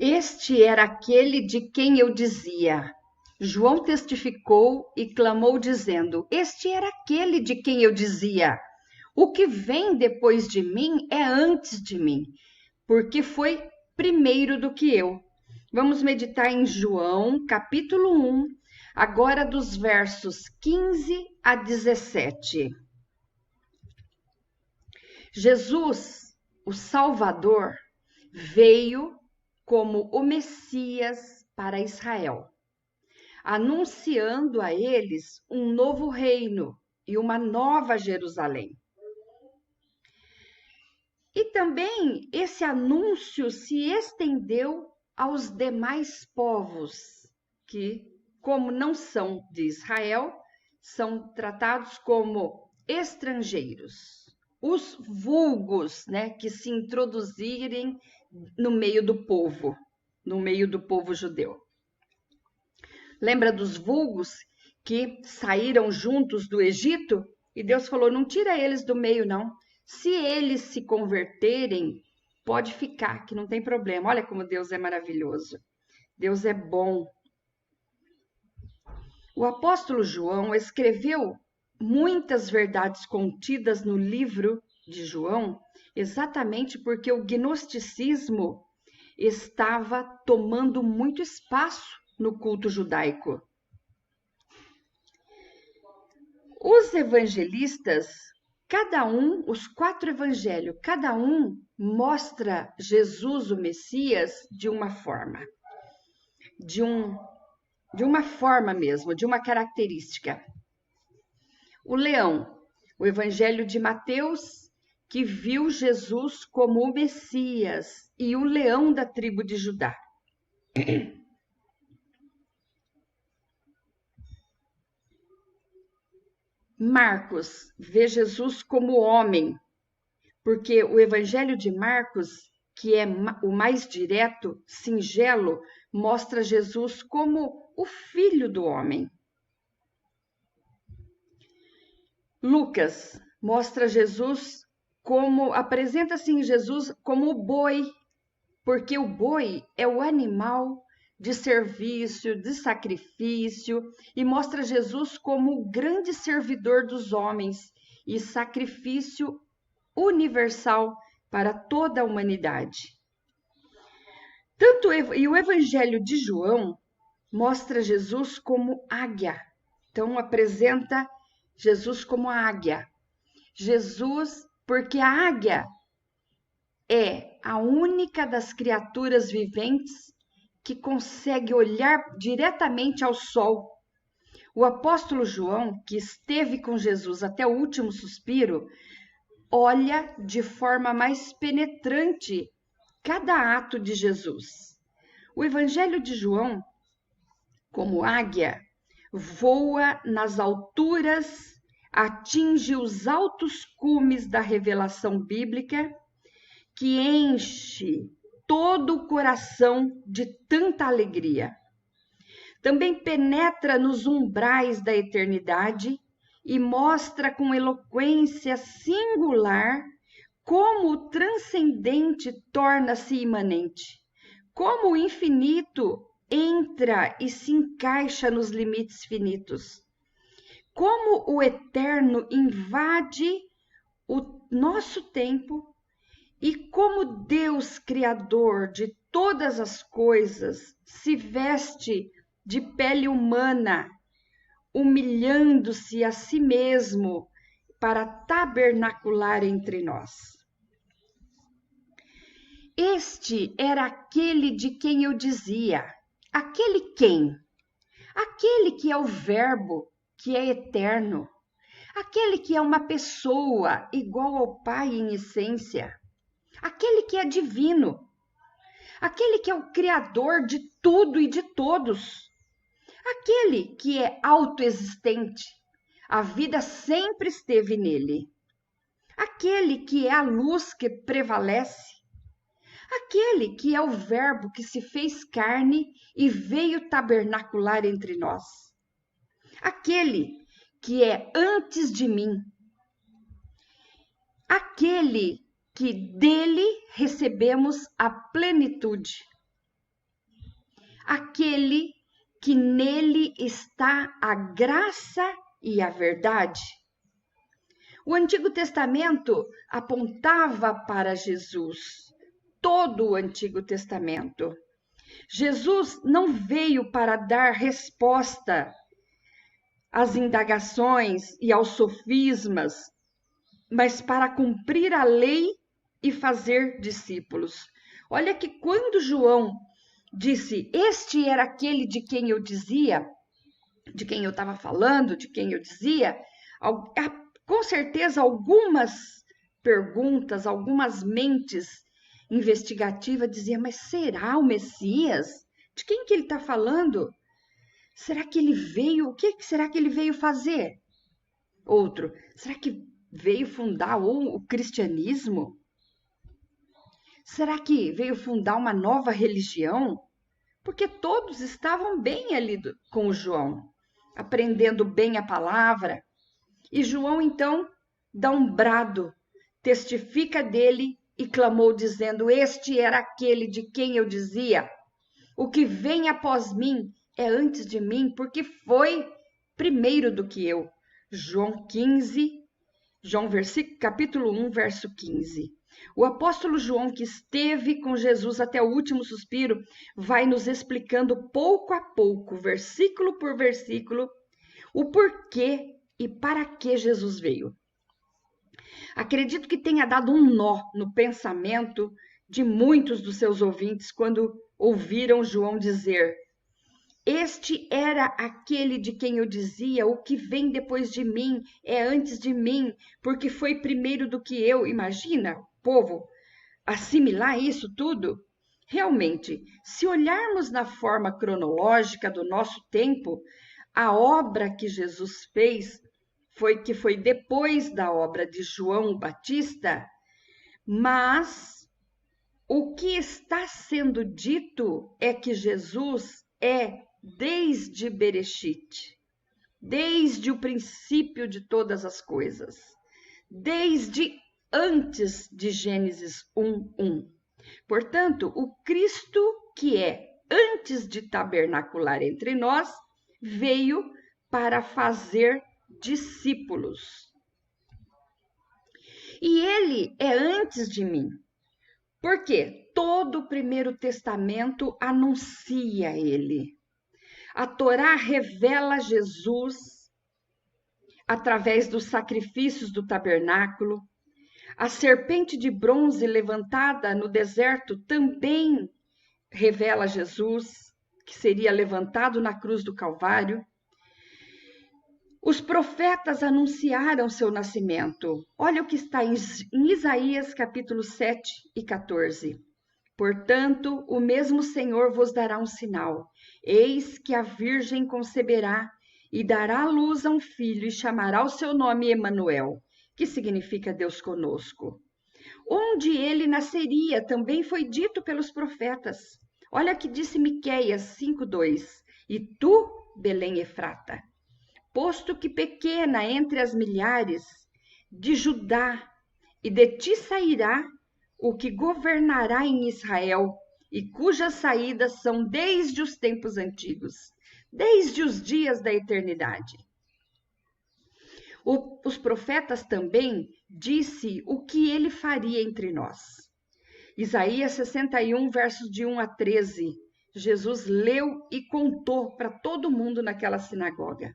Este era aquele de quem eu dizia. João testificou e clamou, dizendo: Este era aquele de quem eu dizia: O que vem depois de mim é antes de mim, porque foi primeiro do que eu. Vamos meditar em João, capítulo 1, agora dos versos 15 a 17. Jesus, o Salvador, veio como o Messias para Israel, anunciando a eles um novo reino e uma nova Jerusalém. E também esse anúncio se estendeu aos demais povos que, como não são de Israel, são tratados como estrangeiros. Os vulgos, né, que se introduzirem no meio do povo judeu. Lembra dos vulgos que saíram juntos do Egito? E Deus falou, não tira eles do meio, não. Se eles se converterem, pode ficar, que não tem problema. Olha como Deus é maravilhoso. Deus é bom. O apóstolo João escreveu muitas verdades contidas no livro de João, exatamente porque o gnosticismo estava tomando muito espaço no culto judaico. Os evangelistas, os 4 evangelhos, cada um mostra Jesus, o Messias, de uma forma. De uma forma mesmo, de uma característica. O leão, o evangelho de Mateus, que viu Jesus como o Messias e o leão da tribo de Judá. Marcos vê Jesus como homem, porque o evangelho de Marcos, que é o mais direto, singelo, mostra Jesus como o filho do homem. Lucas mostra Jesus apresenta-se em Jesus como o boi, porque o boi é o animal de serviço, de sacrifício, e mostra Jesus como o grande servidor dos homens e sacrifício universal para toda a humanidade. E o Evangelho de João mostra Jesus como águia. Então apresenta Jesus como a águia. Jesus, porque a águia é a única das criaturas viventes que consegue olhar diretamente ao sol. O apóstolo João, que esteve com Jesus até o último suspiro, olha de forma mais penetrante cada ato de Jesus. O Evangelho de João, como águia, voa nas alturas, atinge os altos cumes da revelação bíblica, que enche todo o coração de tanta alegria. Também penetra nos umbrais da eternidade e mostra com eloquência singular como o transcendente torna-se imanente, como o infinito entra e se encaixa nos limites finitos, como o eterno invade o nosso tempo e como Deus, Criador de todas as coisas, se veste de pele humana, humilhando-se a si mesmo para tabernacular entre nós. Este era aquele de quem eu dizia. Aquele quem? Aquele que é o Verbo, que é eterno. Aquele que é uma pessoa igual ao Pai em essência. Aquele que é divino. Aquele que é o Criador de tudo e de todos. Aquele que é autoexistente. A vida sempre esteve nele. Aquele que é a luz que prevalece. Aquele que é o Verbo que se fez carne e veio tabernacular entre nós. Aquele que é antes de mim. Aquele que dele recebemos a plenitude. aquele que nele está a graça e a verdade. O Antigo Testamento apontava para Jesus, todo o Antigo Testamento. Jesus não veio para dar resposta às indagações e aos sofismas, mas para cumprir a lei e fazer discípulos. Olha que quando João disse, este era aquele de quem eu dizia, de quem eu estava falando, de quem eu dizia, com certeza algumas perguntas, algumas mentes investigativas diziam, mas será o Messias? De quem que ele está falando? Será que ele veio, o que será que ele veio fazer? Outro, será que veio fundar o cristianismo? Será que veio fundar uma nova religião? Porque todos estavam bem ali com o João, aprendendo bem a palavra. E João, então, dá um brado, testifica dele e clamou, dizendo, este era aquele de quem eu dizia, o que vem após mim é antes de mim, porque foi primeiro do que eu. João 15, capítulo 1, verso 15. O apóstolo João, que esteve com Jesus até o último suspiro, vai nos explicando pouco a pouco, versículo por versículo, o porquê e para que Jesus veio. Acredito que tenha dado um nó no pensamento de muitos dos seus ouvintes quando ouviram João dizer, este era aquele de quem eu dizia, o que vem depois de mim é antes de mim, porque foi primeiro do que eu. Imagina, povo, assimilar isso tudo? Realmente, se olharmos na forma cronológica do nosso tempo, a obra que Jesus fez foi depois da obra de João Batista, mas o que está sendo dito é que Jesus é desde Bereshit, desde o princípio de todas as coisas, desde antes de Gênesis 1:1. Portanto, o Cristo que é antes de tabernacular entre nós, veio para fazer discípulos. E ele é antes de mim, porque todo o Primeiro Testamento anuncia ele. A Torá revela Jesus através dos sacrifícios do tabernáculo. A serpente de bronze levantada no deserto também revela Jesus, que seria levantado na cruz do Calvário. Os profetas anunciaram seu nascimento. Olha o que está em Isaías capítulo 7 e 14. Portanto, o mesmo Senhor vos dará um sinal. Eis que a virgem conceberá e dará à luz a um filho e chamará o seu nome Emanuel, que significa Deus conosco. Onde ele nasceria também foi dito pelos profetas. Olha o que disse Miqueias 5:2. E tu, Belém Efrata, posto que pequena entre as milhares de Judá, e de ti sairá o que governará em Israel, e cujas saídas são desde os tempos antigos, desde os dias da eternidade. Os profetas também disse o que ele faria entre nós. Isaías 61, versos de 1 a 13. Jesus leu e contou para todo mundo naquela sinagoga,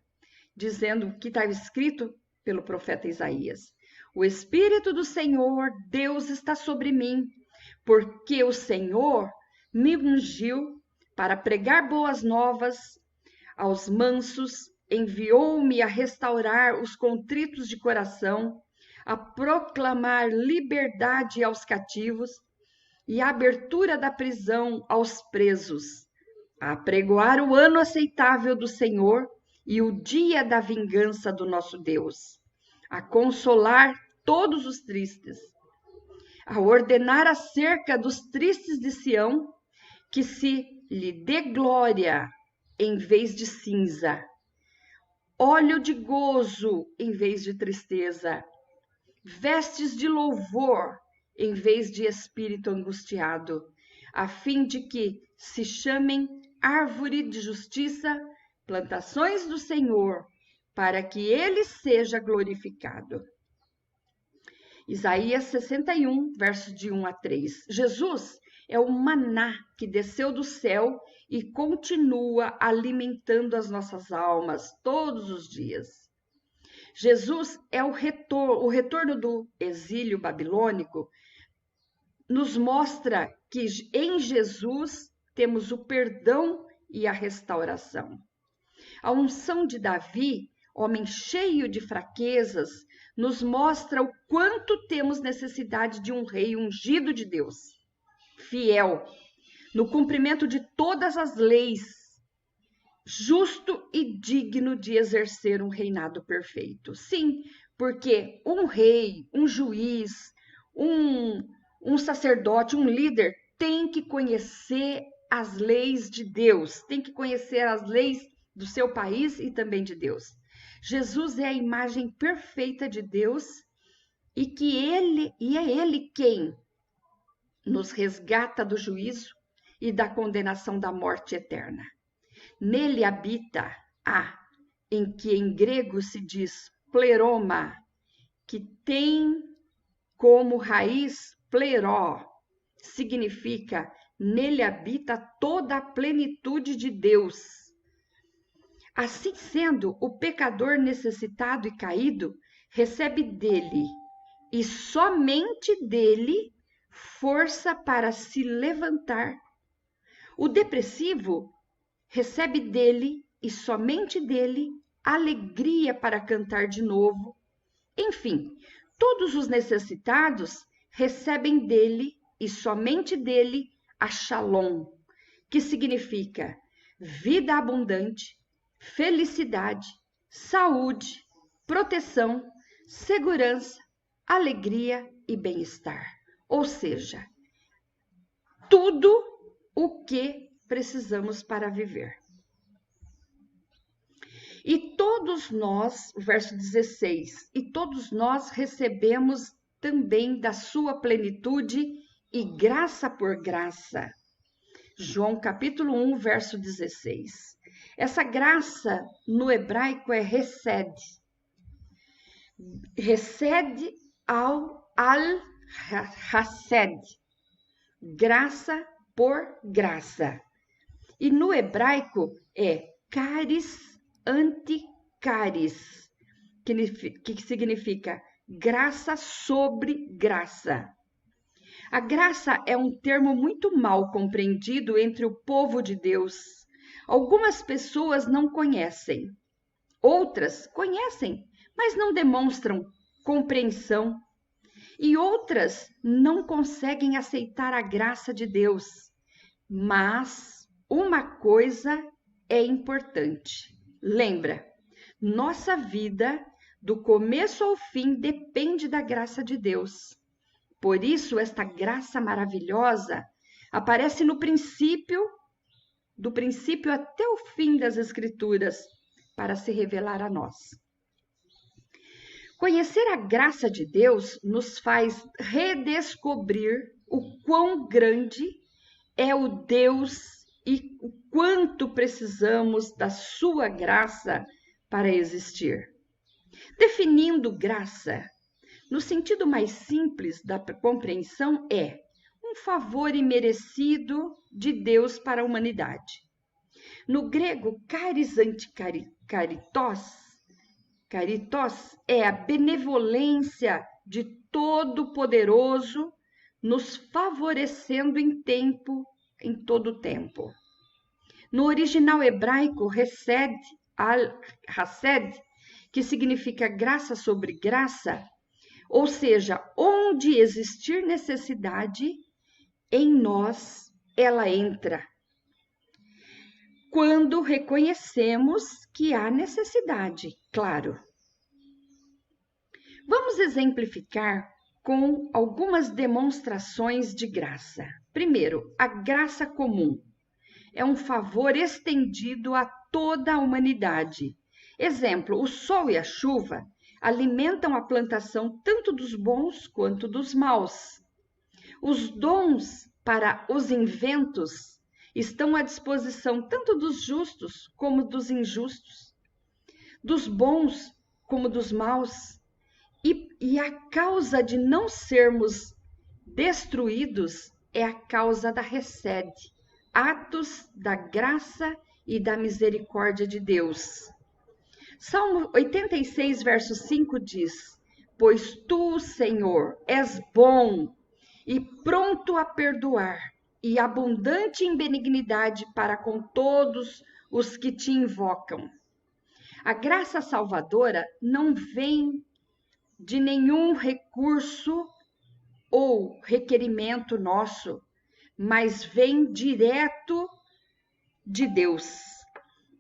dizendo o que estava escrito pelo profeta Isaías. O Espírito do Senhor, Deus, está sobre mim, porque o Senhor me ungiu para pregar boas novas aos mansos, enviou-me a restaurar os contritos de coração, a proclamar liberdade aos cativos e a abertura da prisão aos presos, a apregoar o ano aceitável do Senhor e o dia da vingança do nosso Deus, a consolar todos os tristes, a ordenar acerca dos tristes de Sião, que se lhe dê glória em vez de cinza, óleo de gozo em vez de tristeza, vestes de louvor em vez de espírito angustiado, a fim de que se chamem árvore de justiça, plantações do Senhor, para que ele seja glorificado. Isaías 61, versos de 1 a 3. Jesus é o maná que desceu do céu e continua alimentando as nossas almas todos os dias. Jesus é o retorno do exílio babilônico, nos mostra que em Jesus temos o perdão e a restauração. A unção de Davi, homem cheio de fraquezas, nos mostra o quanto temos necessidade de um rei ungido de Deus, fiel, no cumprimento de todas as leis, justo e digno de exercer um reinado perfeito. Sim, porque um rei, um juiz, um sacerdote, um líder tem que conhecer as leis de Deus, tem que conhecer as leis do seu país e também de Deus. Jesus é a imagem perfeita de Deus e é ele quem nos resgata do juízo e da condenação da morte eterna. Nele habita em que em grego se diz pleroma, que tem como raiz pleró, significa nele habita toda a plenitude de Deus. Assim sendo, o pecador necessitado e caído recebe dele, e somente dele, força para se levantar. O depressivo recebe dele, e somente dele, alegria para cantar de novo. Enfim, todos os necessitados recebem dele, e somente dele, a Shalom, que significa vida abundante, felicidade, saúde, proteção, segurança, alegria e bem-estar. Ou seja, tudo o que precisamos para viver. E todos nós, verso 16, e todos nós recebemos também da sua plenitude e graça por graça. João capítulo 1, verso 16. Essa graça no hebraico é hesed. Hesed al-hased. Graça por graça. E no hebraico é caris anti-caris, que significa graça sobre graça. A graça é um termo muito mal compreendido entre o povo de Deus. Algumas pessoas não conhecem, outras conhecem, mas não demonstram compreensão. E outras não conseguem aceitar a graça de Deus. Mas uma coisa é importante. Lembra, nossa vida, do começo ao fim, depende da graça de Deus. Por isso, esta graça maravilhosa aparece do princípio até o fim das Escrituras, para se revelar a nós. Conhecer a graça de Deus nos faz redescobrir o quão grande é o Deus e o quanto precisamos da sua graça para existir. Definindo graça, no sentido mais simples da compreensão, é um favor imerecido de Deus para a humanidade. No grego, charis anti-caritos, caritos é a benevolência de Todo-Poderoso nos favorecendo em todo o tempo. No original hebraico, hesed al-hased, que significa graça sobre graça, ou seja, onde existir necessidade, em nós ela entra. Quando reconhecemos que há necessidade, claro. Vamos exemplificar com algumas demonstrações de graça. Primeiro, a graça comum. É um favor estendido a toda a humanidade. Exemplo, o sol e a chuva alimentam a plantação tanto dos bons quanto dos maus. Os dons para os inventos estão à disposição tanto dos justos como dos injustos, dos bons como dos maus. E a causa de não sermos destruídos é a causa da recede, atos da graça e da misericórdia de Deus. Salmo 86, verso 5 diz: Pois tu, Senhor, és bom e pronto a perdoar, e abundante em benignidade para com todos os que te invocam. A graça salvadora não vem de nenhum recurso ou requerimento nosso, mas vem direto de Deus,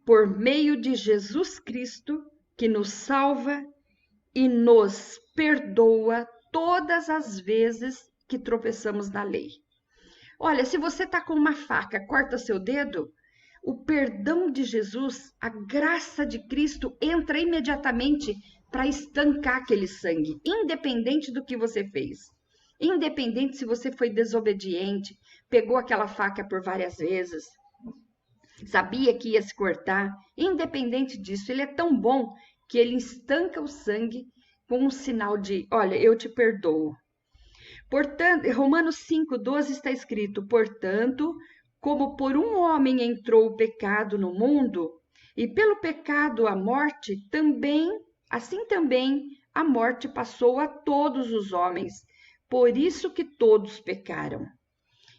por meio de Jesus Cristo, que nos salva e nos perdoa todas as vezes que tropeçamos na lei. Olha, se você está com uma faca, corta seu dedo, o perdão de Jesus, a graça de Cristo entra imediatamente para estancar aquele sangue, independente do que você fez. Independente se você foi desobediente, pegou aquela faca por várias vezes, sabia que ia se cortar, independente disso, ele é tão bom que ele estanca o sangue com um sinal de, olha, eu te perdoo. Portanto, Romanos 5,12 está escrito, portanto, como por um homem entrou o pecado no mundo, e pelo pecado a morte, assim também a morte passou a todos os homens, por isso que todos pecaram.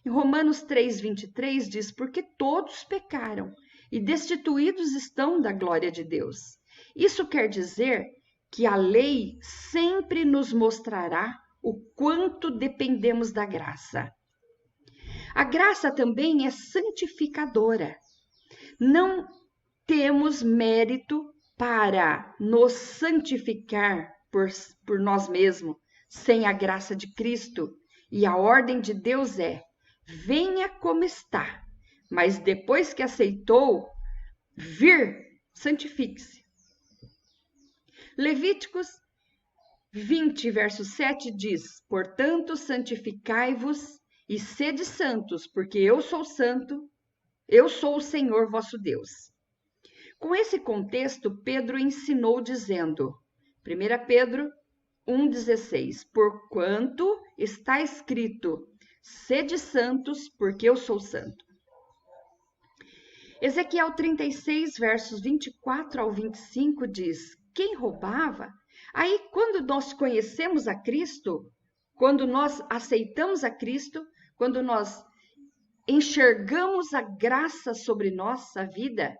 Em Romanos 3,23 diz, porque todos pecaram e destituídos estão da glória de Deus. Isso quer dizer que a lei sempre nos mostrará o quanto dependemos da graça. A graça também é santificadora. Não temos mérito para nos santificar por nós mesmos, sem a graça de Cristo. E a ordem de Deus é, venha como está, mas depois que aceitou, santifique-se. Levíticos 20, verso 7 diz, portanto, santificai-vos e sede santos, porque eu sou santo, eu sou o Senhor vosso Deus. Com esse contexto, Pedro ensinou dizendo, 1 Pedro 1,16, porquanto está escrito, sede santos, porque eu sou santo. Ezequiel 36, versos 24 ao 25 diz, quem roubava? Aí, quando nós conhecemos a Cristo, quando nós aceitamos a Cristo, quando nós enxergamos a graça sobre nossa vida,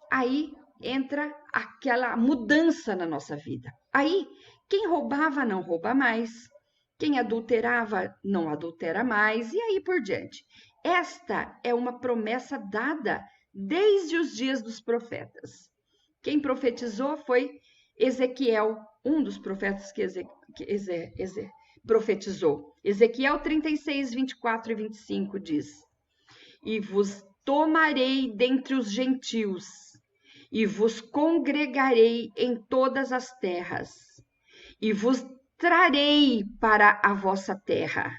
aí entra aquela mudança na nossa vida. Aí, quem roubava não rouba mais, quem adulterava não adultera mais, e aí por diante. Esta é uma promessa dada desde os dias dos profetas. Quem profetizou foi Ezequiel, um dos profetas que profetizou. Ezequiel 36, 24 e 25 diz, e vos tomarei dentre os gentios, e vos congregarei em todas as terras, e vos trarei para a vossa terra.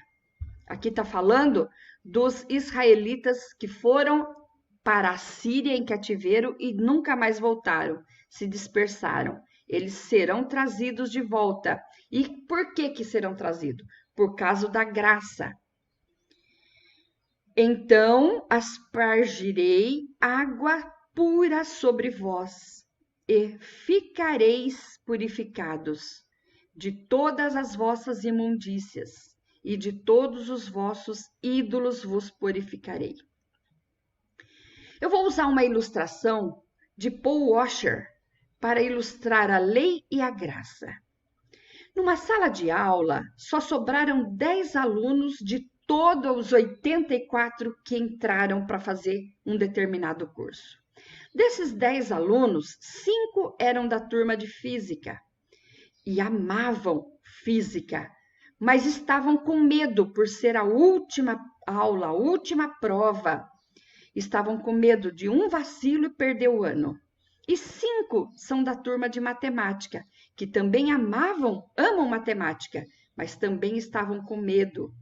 Aqui está falando dos israelitas que foram para a Síria em cativeiro e nunca mais voltaram, se dispersaram. Eles serão trazidos de volta. E por que serão trazidos? Por causa da graça. Então aspergirei água pura sobre vós, e ficareis purificados de todas as vossas imundícias, e de todos os vossos ídolos vos purificarei. Eu vou usar uma ilustração de Paul Washer para ilustrar a lei e a graça. Numa sala de aula, só sobraram 10 alunos de todos os 84 que entraram para fazer um determinado curso. Desses 10 alunos, 5 eram da turma de física e amavam física, mas estavam com medo por ser a última aula, a última prova. Estavam com medo de um vacilo e perder o ano. E 5 são da turma de matemática, que também amam matemática, mas também estavam com medo.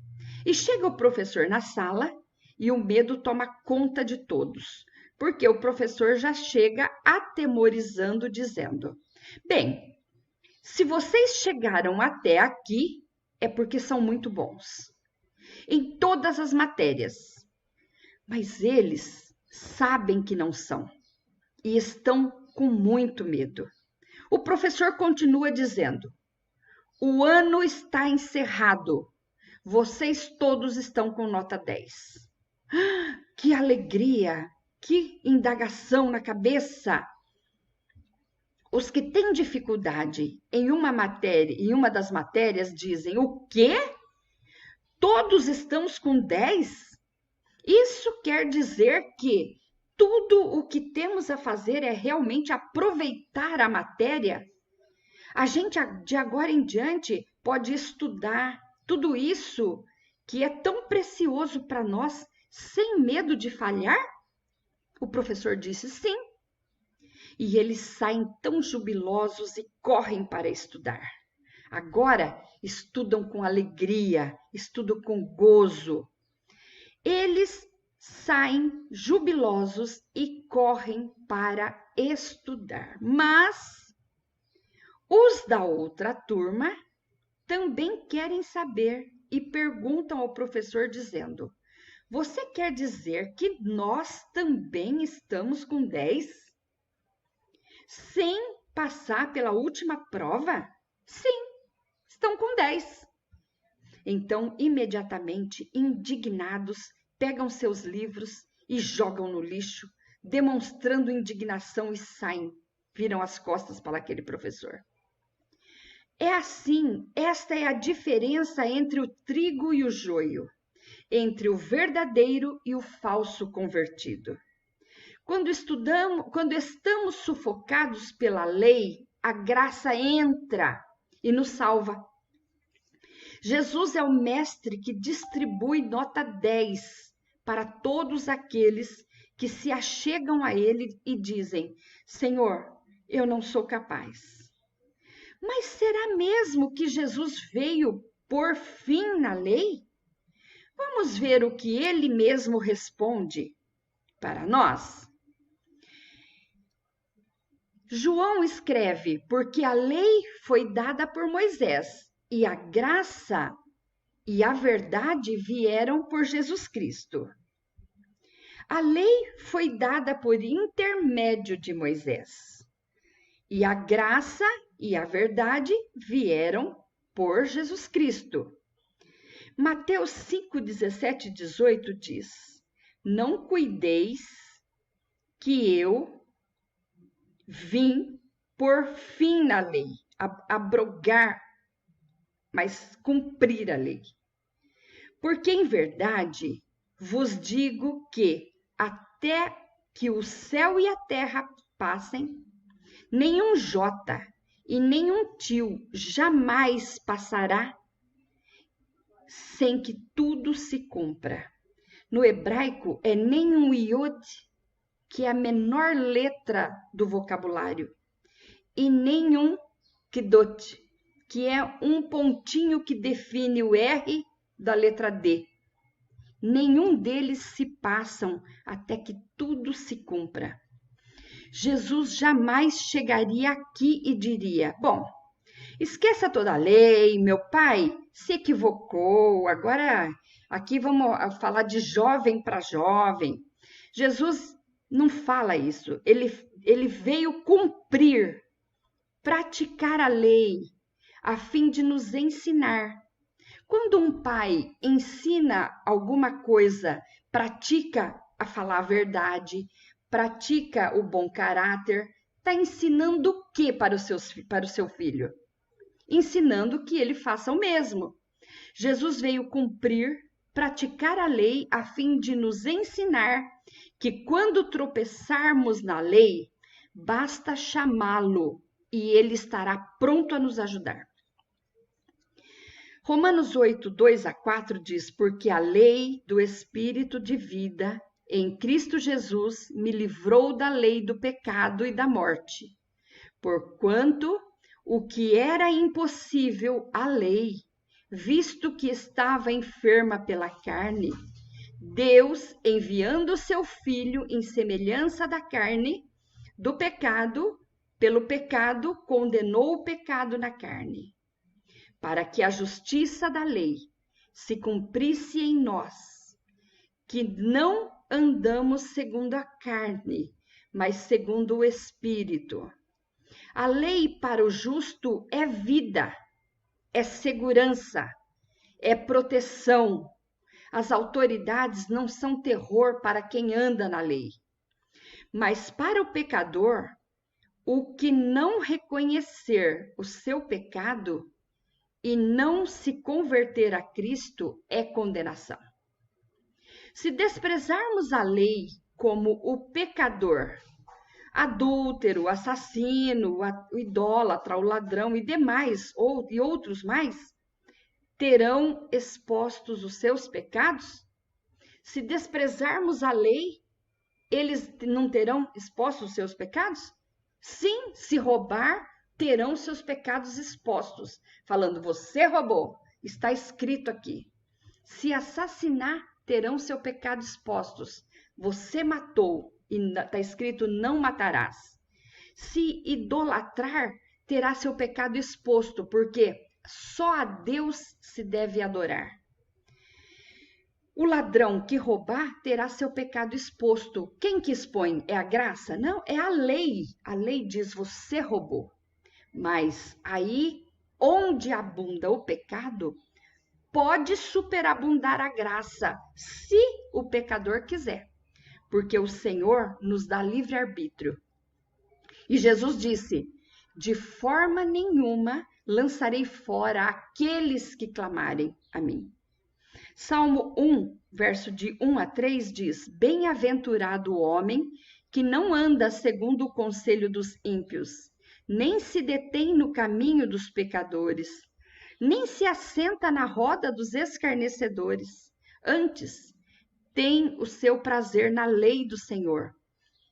E chega o professor na sala e o medo toma conta de todos, porque o professor já chega atemorizando, dizendo: bem, se vocês chegaram até aqui, é porque são muito bons em todas as matérias. Mas eles sabem que não são e estão com muito medo. O professor continua dizendo: o ano está encerrado. Vocês todos estão com nota 10. Que alegria! Que indagação na cabeça! Os que têm dificuldade em uma matéria, em uma das matérias, dizem: o quê? Todos estamos com 10? Isso quer dizer que tudo o que temos a fazer é realmente aproveitar a matéria? A gente, de agora em diante, pode estudar tudo isso que é tão precioso para nós, sem medo de falhar? O professor disse sim. E eles saem tão jubilosos e correm para estudar. Agora estudam com alegria, estudam com gozo. Eles saem jubilosos e correm para estudar. Mas os da outra turma também querem saber e perguntam ao professor dizendo: você quer dizer que nós também estamos com 10? Sem passar pela última prova? Sim, estão com 10. Então, imediatamente, indignados, pegam seus livros e jogam no lixo, demonstrando indignação e saem, viram as costas para aquele professor. É assim, esta é a diferença entre o trigo e o joio, entre o verdadeiro e o falso convertido. Quando estamos sufocados pela lei, a graça entra e nos salva. Jesus é o mestre que distribui nota 10 para todos aqueles que se achegam a ele e dizem: Senhor, eu não sou capaz. Mas será mesmo que Jesus veio pôr fim na lei? Vamos ver o que ele mesmo responde para nós. João escreve: porque a lei foi dada por Moisés e a graça e a verdade vieram por Jesus Cristo. A lei foi dada por intermédio de Moisés e a graça e a verdade vieram por Jesus Cristo. Mateus 5, 17 e 18 diz: não cuideis que eu vim por fim na lei, abrogar, mas cumprir a lei. Porque em verdade vos digo que até que o céu e a terra passem, nenhum jota e nenhum tio jamais passará sem que tudo se cumpra. No hebraico é nenhum iod, que é a menor letra do vocabulário, e nenhum kidot, que é um pontinho que define o R da letra D. Nenhum deles se passam até que tudo se cumpra. Jesus jamais chegaria aqui e diria: bom, esqueça toda a lei, meu pai se equivocou, agora aqui vamos falar de jovem para jovem. Jesus não fala isso, ele veio cumprir, praticar a lei, a fim de nos ensinar. Quando um pai ensina alguma coisa, pratica a falar a verdade, pratica o bom caráter, está ensinando o que para o seu filho? Ensinando que ele faça o mesmo. Jesus veio cumprir, praticar a lei a fim de nos ensinar que quando tropeçarmos na lei, basta chamá-lo e ele estará pronto a nos ajudar. Romanos 8, 2 a 4 diz: porque a lei do Espírito de vida em Cristo Jesus me livrou da lei do pecado e da morte. Porquanto o que era impossível à lei, visto que estava enferma pela carne, Deus, enviando o seu Filho em semelhança da carne, do pecado, pelo pecado, condenou o pecado na carne, para que a justiça da lei se cumprisse em nós, que não andamos segundo a carne, mas segundo o Espírito. A lei para o justo é vida, é segurança, é proteção. As autoridades não são terror para quem anda na lei. Mas para o pecador, o que não reconhecer o seu pecado e não se converter a Cristo é condenação. Se desprezarmos a lei como o pecador, adúltero, assassino, o idólatra, o ladrão e demais, e outros mais, terão expostos os seus pecados? Se desprezarmos a lei, eles não terão expostos os seus pecados? Sim, se roubar, terão seus pecados expostos. Falando, você roubou, está escrito aqui. Se assassinar, terão seu pecado expostos. Você matou, e está escrito, não matarás. Se idolatrar, terá seu pecado exposto, porque só a Deus se deve adorar. O ladrão que roubar terá seu pecado exposto. Quem que expõe? É a graça? Não, é a lei. A lei diz, você roubou. Mas aí, onde abunda o pecado, pode superabundar a graça, se o pecador quiser. Porque o Senhor nos dá livre-arbítrio. E Jesus disse, de forma nenhuma lançarei fora aqueles que clamarem a mim. Salmo 1, verso de 1 a 3 diz, bem-aventurado o homem que não anda segundo o conselho dos ímpios, nem se detém no caminho dos pecadores, nem se assenta na roda dos escarnecedores. Antes, tem o seu prazer na lei do Senhor,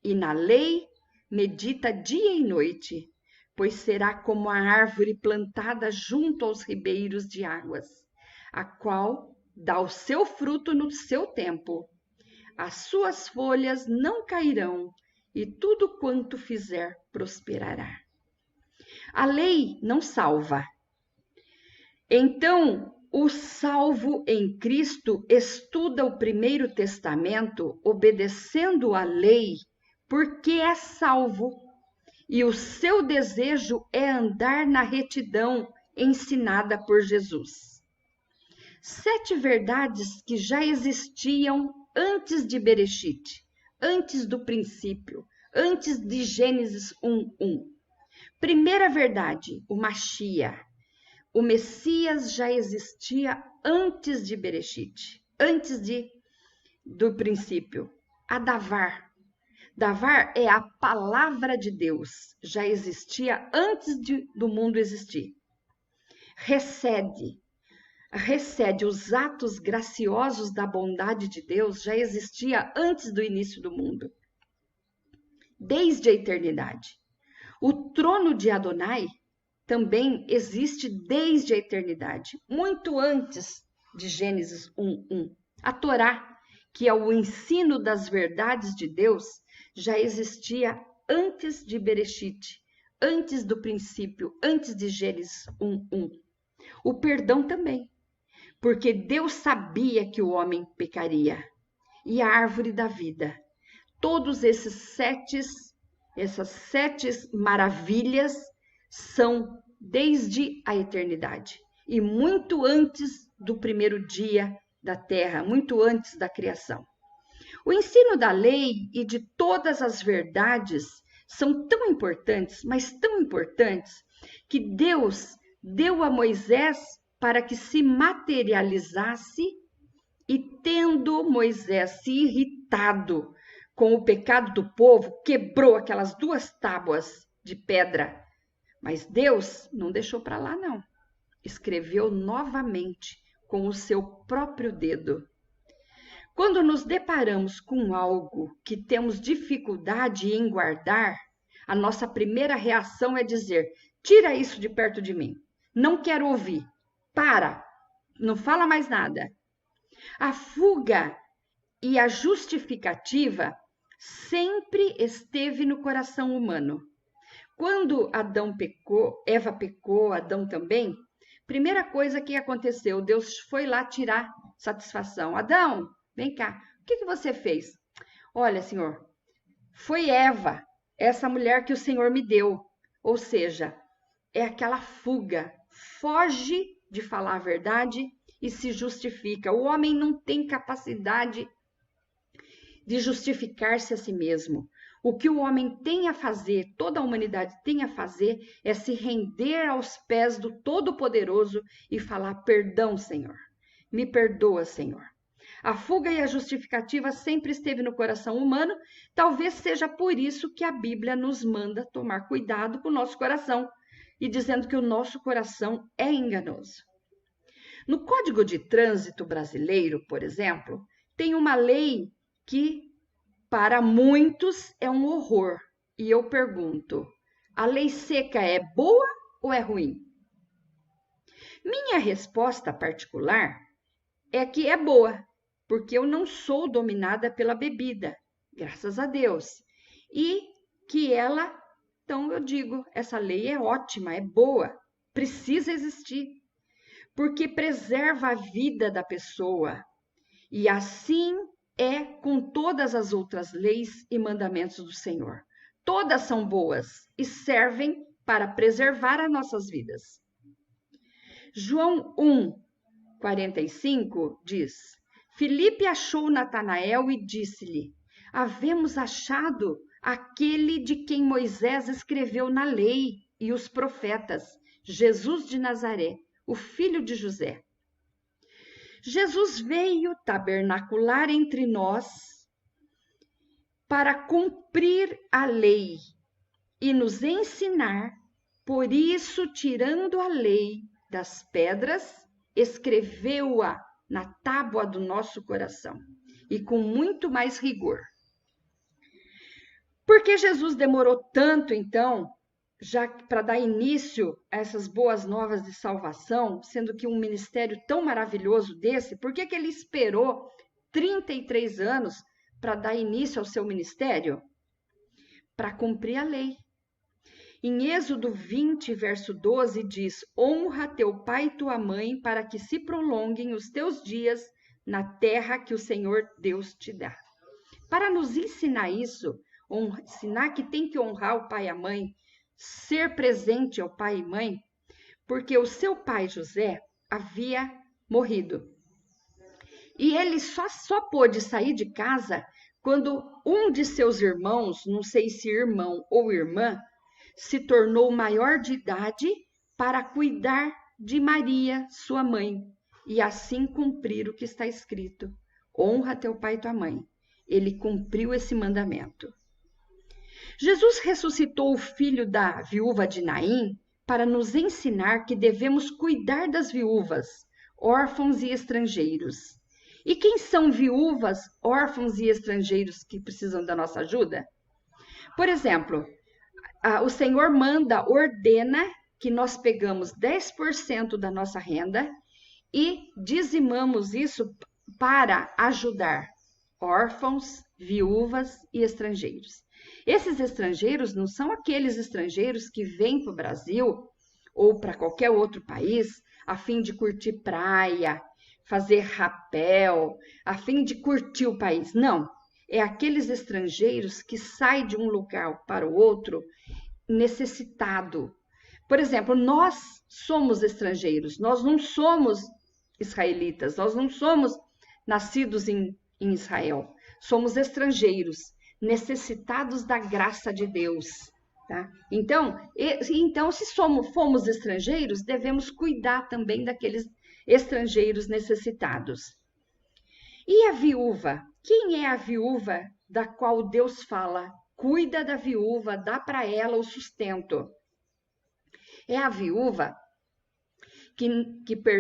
e na lei medita dia e noite, pois será como a árvore plantada junto aos ribeiros de águas, a qual dá o seu fruto no seu tempo. As suas folhas não cairão, e tudo quanto fizer prosperará. A lei não salva. Então, o salvo em Cristo estuda o Primeiro Testamento, obedecendo a lei, porque é salvo. E o seu desejo é andar na retidão ensinada por Jesus. 7 verdades que já existiam antes de Bereshit, antes do princípio, antes de Gênesis 1:1. Primeira verdade, o Mashiach. O Messias já existia antes de Bereshit, antes do princípio. A Davar. Davar é a palavra de Deus, já existia antes do mundo existir. Recede os atos graciosos da bondade de Deus, já existia antes do início do mundo, desde a eternidade. O trono de Adonai também existe desde a eternidade, muito antes de Gênesis 1:1. A Torá, que é o ensino das verdades de Deus, já existia antes de Bereshit, antes do princípio, antes de Gênesis 1:1. O perdão também, porque Deus sabia que o homem pecaria. E a árvore da vida. Todos essas sete maravilhas são desde a eternidade e muito antes do primeiro dia da terra, muito antes da criação. O ensino da lei e de todas as verdades são tão importantes, mas tão importantes, que Deus deu a Moisés para que se materializasse, e tendo Moisés se irritado com o pecado do povo, quebrou aquelas 2 tábuas de pedra. Mas Deus não deixou para lá, não. Escreveu novamente com o seu próprio dedo. Quando nos deparamos com algo que temos dificuldade em guardar, a nossa primeira reação é dizer, tira isso de perto de mim. Não quero ouvir. Para. Não fala mais nada. A fuga e a justificativa sempre esteve no coração humano. Quando Adão pecou, Eva pecou, Adão também, primeira coisa que aconteceu, Deus foi lá tirar satisfação. Adão, vem cá, o que você fez? Olha, Senhor, foi Eva, essa mulher que o Senhor me deu. Ou seja, é aquela fuga, foge de falar a verdade e se justifica. O homem não tem capacidade de justificar-se a si mesmo. O que o homem tem a fazer, toda a humanidade tem a fazer, é se render aos pés do Todo-Poderoso e falar: perdão, Senhor. Me perdoa, Senhor. A fuga e a justificativa sempre esteve no coração humano, talvez seja por isso que a Bíblia nos manda tomar cuidado com o nosso coração, e dizendo que o nosso coração é enganoso. No Código de Trânsito Brasileiro, por exemplo, tem uma lei que para muitos é um horror. E eu pergunto, a lei seca é boa ou é ruim? Minha resposta particular é que é boa, porque eu não sou dominada pela bebida, graças a Deus. E que ela, então eu digo, essa lei é ótima, é boa, precisa existir, porque preserva a vida da pessoa. E assim é com todas as outras leis e mandamentos do Senhor. Todas são boas e servem para preservar as nossas vidas. João 1:45 diz: Filipe achou Natanael e disse-lhe: havemos achado aquele de quem Moisés escreveu na lei e os profetas, Jesus de Nazaré, o filho de José. Jesus veio tabernacular entre nós para cumprir a lei e nos ensinar. Por isso, tirando a lei das pedras, escreveu-a na tábua do nosso coração e com muito mais rigor. Por que Jesus demorou tanto, então, já para dar início a essas boas novas de salvação, sendo que um ministério tão maravilhoso desse, por que ele esperou 33 anos para dar início ao seu ministério? Para cumprir a lei. Em Êxodo 20, verso 12, diz: honra teu pai e tua mãe para que se prolonguem os teus dias na terra que o Senhor Deus te dá. Para nos ensinar isso, ensinar que tem que honrar o pai e a mãe, ser presente ao pai e mãe, porque o seu pai José havia morrido. E ele só pôde sair de casa quando um de seus irmãos, não sei se irmão ou irmã, se tornou maior de idade para cuidar de Maria, sua mãe, e assim cumprir o que está escrito: honra teu pai e tua mãe. Ele cumpriu esse mandamento. Jesus ressuscitou o filho da viúva de Naim para nos ensinar que devemos cuidar das viúvas, órfãos e estrangeiros. E quem são viúvas, órfãos e estrangeiros que precisam da nossa ajuda? Por exemplo, o Senhor ordena que nós pegamos 10% da nossa renda e dizimamos isso para ajudar órfãos, viúvas e estrangeiros. Esses estrangeiros não são aqueles estrangeiros que vêm para o Brasil ou para qualquer outro país a fim de curtir praia, fazer rapel, a fim de curtir o país. Não, é aqueles estrangeiros que saem de um lugar para o outro necessitado. Por exemplo, nós somos estrangeiros, nós não somos israelitas, nós não somos nascidos em Israel, somos estrangeiros, necessitados da graça de Deus, tá? Então se fomos estrangeiros, devemos cuidar também daqueles estrangeiros necessitados. E a viúva? Quem é a viúva da qual Deus fala? Cuida da viúva, dá para ela o sustento. É a viúva que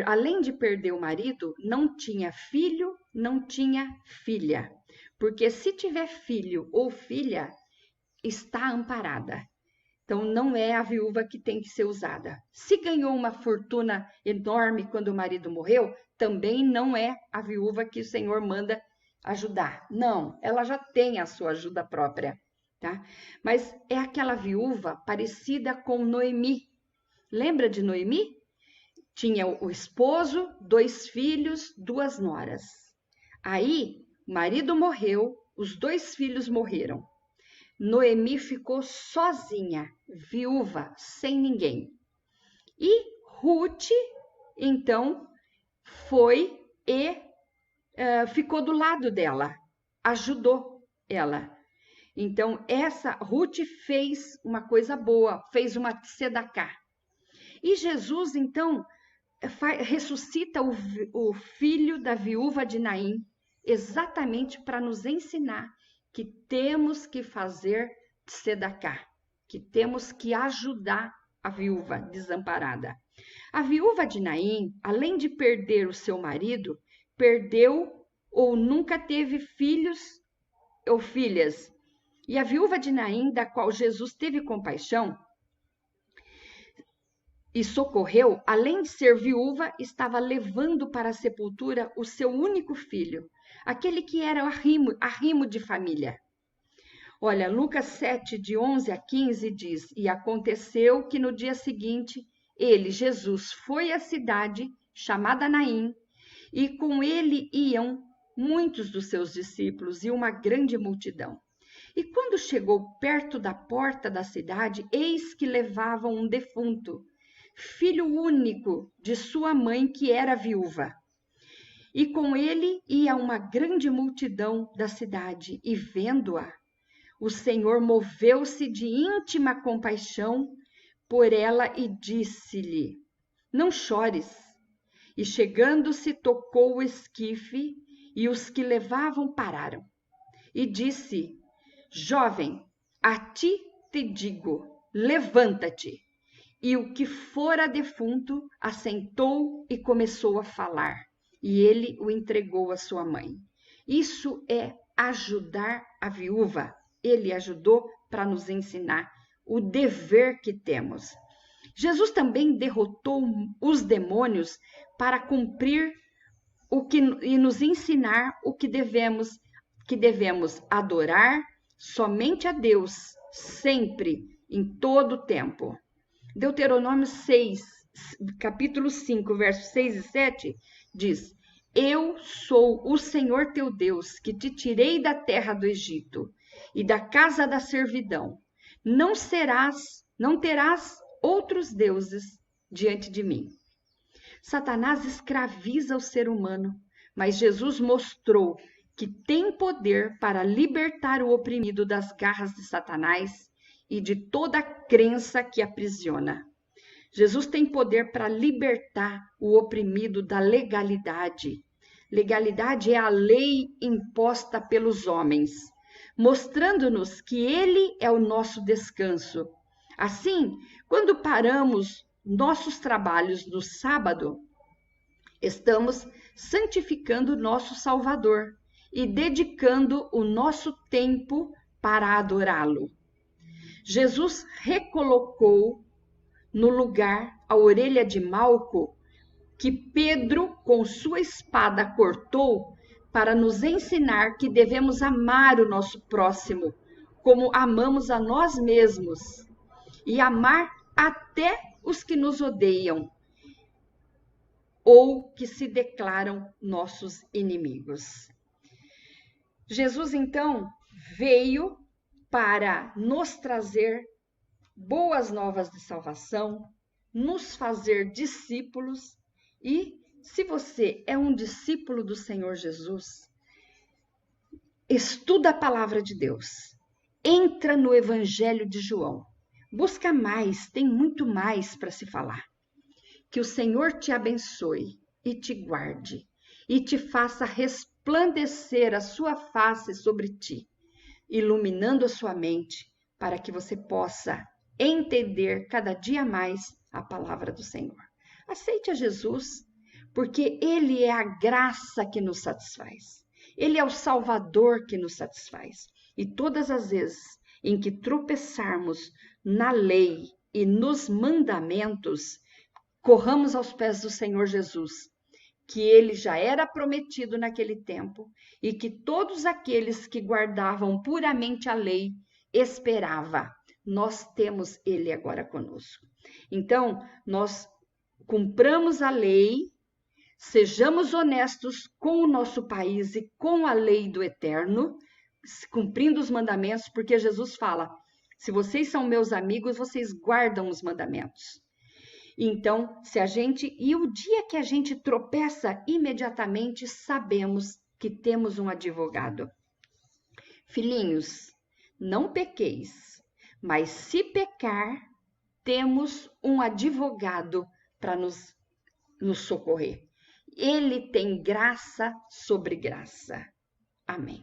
além de perder o marido, não tinha filho, não tinha filha. Porque se tiver filho ou filha, está amparada. Então, não é a viúva que tem que ser usada. Se ganhou uma fortuna enorme quando o marido morreu, também não é a viúva que o Senhor manda ajudar. Não, ela já tem a sua ajuda própria, tá? Mas é aquela viúva parecida com Noemi. Lembra de Noemi? Tinha o esposo, 2 filhos, 2 noras. Aí, o marido morreu, os 2 filhos morreram. Noemi ficou sozinha, viúva, sem ninguém. E Ruth, então, foi e ficou do lado dela, ajudou ela. Então, essa Ruth fez uma coisa boa, fez uma tzedaká. E Jesus, então, ressuscita o filho da viúva de Naim, exatamente para nos ensinar que temos que fazer tzedaká, que temos que ajudar a viúva desamparada. A viúva de Naim, além de perder o seu marido, perdeu ou nunca teve filhos ou filhas. E a viúva de Naim, da qual Jesus teve compaixão e socorreu, além de ser viúva, estava levando para a sepultura o seu único filho, aquele que era arrimo de família. Olha, Lucas 7, de 11 a 15 diz: E aconteceu que no dia seguinte, ele, Jesus, foi à cidade chamada Naim, e com ele iam muitos dos seus discípulos e uma grande multidão. E quando chegou perto da porta da cidade, eis que levavam um defunto, filho único de sua mãe, que era viúva. E com ele ia uma grande multidão da cidade, e vendo-a, o Senhor moveu-se de íntima compaixão por ela e disse-lhe: Não chores. E chegando-se, tocou o esquife, e os que levavam pararam. E disse: Jovem, a ti te digo, levanta-te. E o que fora defunto assentou e começou a falar, e ele o entregou à sua mãe. Isso é ajudar a viúva. Ele ajudou para nos ensinar o dever que temos. Jesus também derrotou os demônios para cumprir e nos ensinar o que devemos adorar somente a Deus, sempre, em todo o tempo. Deuteronômio 6, capítulo 5, versos 6 e 7, diz: Eu sou o Senhor teu Deus, que te tirei da terra do Egito e da casa da servidão. Não terás outros deuses diante de mim. Satanás escraviza o ser humano, mas Jesus mostrou que tem poder para libertar o oprimido das garras de Satanás e de toda crença que aprisiona. Jesus tem poder para libertar o oprimido da legalidade. Legalidade é a lei imposta pelos homens, mostrando-nos que Ele é o nosso descanso. Assim, quando paramos nossos trabalhos no sábado, estamos santificando nosso Salvador e dedicando o nosso tempo para adorá-lo. Jesus recolocou no lugar a orelha de Malco, que Pedro, com sua espada, cortou, para nos ensinar que devemos amar o nosso próximo, como amamos a nós mesmos, e amar até os que nos odeiam, ou que se declaram nossos inimigos. Jesus, então, veio para nos trazer boas novas de salvação, nos fazer discípulos. E se você é um discípulo do Senhor Jesus, estuda a palavra de Deus, entra no Evangelho de João, busca mais, tem muito mais para se falar. Que o Senhor te abençoe e te guarde e te faça resplandecer a sua face sobre ti, iluminando a sua mente, para que você possa entender cada dia mais a palavra do Senhor. Aceite a Jesus, porque Ele é a graça que nos satisfaz. Ele é o Salvador que nos satisfaz. E todas as vezes em que tropeçarmos na lei e nos mandamentos, corramos aos pés do Senhor Jesus, que ele já era prometido naquele tempo e que todos aqueles que guardavam puramente a lei esperava. Nós temos ele agora conosco. Então, nós cumpramos a lei, sejamos honestos com o nosso país e com a lei do eterno, cumprindo os mandamentos, porque Jesus fala: se vocês são meus amigos, vocês guardam os mandamentos. Então, e o dia que a gente tropeça, imediatamente sabemos que temos um advogado. Filhinhos, não pequeis, mas se pecar, temos um advogado para nos socorrer. Ele tem graça sobre graça. Amém.